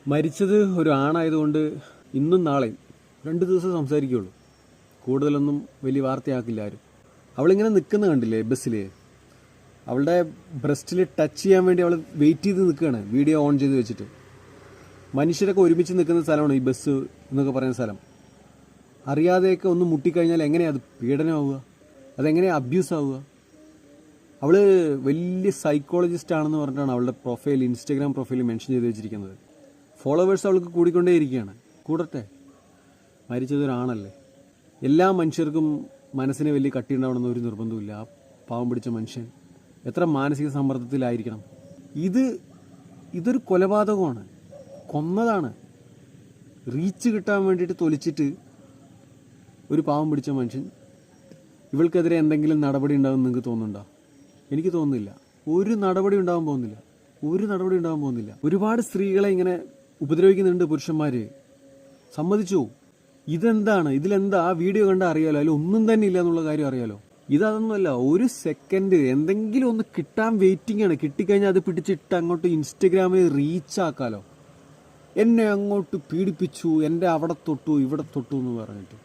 മരിച്ചത് ഒരു ആണായതുകൊണ്ട് ഇന്നും നാളെയും 2 ദിവസം സംസാരിക്കുകയുള്ളൂ. കൂടുതലൊന്നും വലിയ വാർത്തയാക്കില്ല ആരും. അവളിങ്ങനെ നിൽക്കുന്ന കണ്ടില്ലേ ബസ്സിൽ? അവളുടെ ബ്രസ്റ്റിൽ ടച്ച് ചെയ്യാൻ വേണ്ടി അവൾ വെയിറ്റ് ചെയ്ത് നിൽക്കുകയാണ്, വീഡിയോ ഓൺ ചെയ്ത് വെച്ചിട്ട്. മനുഷ്യരൊക്കെ ഒരുമിച്ച് നിൽക്കുന്ന സ്ഥലമാണ് ഈ ബസ് എന്നൊക്കെ പറയുന്ന സ്ഥലം. അറിയാതെയൊക്കെ ഒന്ന് മുട്ടിക്കഴിഞ്ഞാൽ എങ്ങനെയാണ് അത് പീഡനമാവുക? അതെങ്ങനെയാണ് അബ്യൂസ് ആവുക? അവൾ വലിയ സൈക്കോളജിസ്റ്റ് ആണെന്ന് പറഞ്ഞിട്ടാണ് അവളുടെ പ്രൊഫൈൽ, ഇൻസ്റ്റഗ്രാം പ്രൊഫൈൽ മെൻഷൻ ചെയ്ത് വെച്ചിരിക്കുന്നത്. ഫോളോവേഴ്സ് അവൾക്ക് കൂടിക്കൊണ്ടേയിരിക്കുകയാണ്. കൂടട്ടെ, മരിച്ചതൊരാണല്ലേ. എല്ലാ മനുഷ്യർക്കും മനസ്സിന് വലിയ കട്ടി ഉണ്ടാവണമെന്ന് ഒരു നിർബന്ധമില്ല. ആ പാവം പിടിച്ച മനുഷ്യൻ എത്ര മാനസിക സമ്മർദ്ദത്തിലായിരിക്കണം. ഇതൊരു കൊലപാതകമാണ്, കൊന്നതാണ്. റീച്ച് കിട്ടാൻ വേണ്ടിയിട്ട് തൊലിച്ചിട്ട് ഒരു പാവം പിടിച്ച മനുഷ്യൻ. ഇവൾക്കെതിരെ എന്തെങ്കിലും നടപടി ഉണ്ടാകുമെന്ന് നിങ്ങൾക്ക് തോന്നുന്നുണ്ടോ? എനിക്ക് തോന്നുന്നില്ല. ഒരു നടപടി ഉണ്ടാകാൻ പോകുന്നില്ല. ഒരുപാട് സ്ത്രീകളെ ഇങ്ങനെ ഉപദ്രവിക്കുന്നുണ്ട് പുരുഷന്മാർ, സമ്മതിച്ചു. ഇതെന്താണ്? ഇതിലെന്താ? ആ വീഡിയോ കണ്ടാൽ അറിയാലോ, അതിൽ ഒന്നും തന്നെ ഇല്ല എന്നുള്ള കാര്യം അറിയാലോ. ഇതൊന്നുമല്ല, ഒരു സെക്കൻഡ് എന്തെങ്കിലും ഒന്ന് കിട്ടാൻ വെയിറ്റിംഗ് ആണ്. കിട്ടിക്കഴിഞ്ഞാൽ അത് പിടിച്ചിട്ട് അങ്ങോട്ട് ഇൻസ്റ്റഗ്രാമിൽ റീച്ചാക്കാലോ. എന്നെ അങ്ങോട്ട് പീഡിപ്പിച്ചു, എൻ്റെ അവിടെ തൊട്ടു ഇവിടെ തൊട്ടു എന്ന് പറഞ്ഞിട്ട്.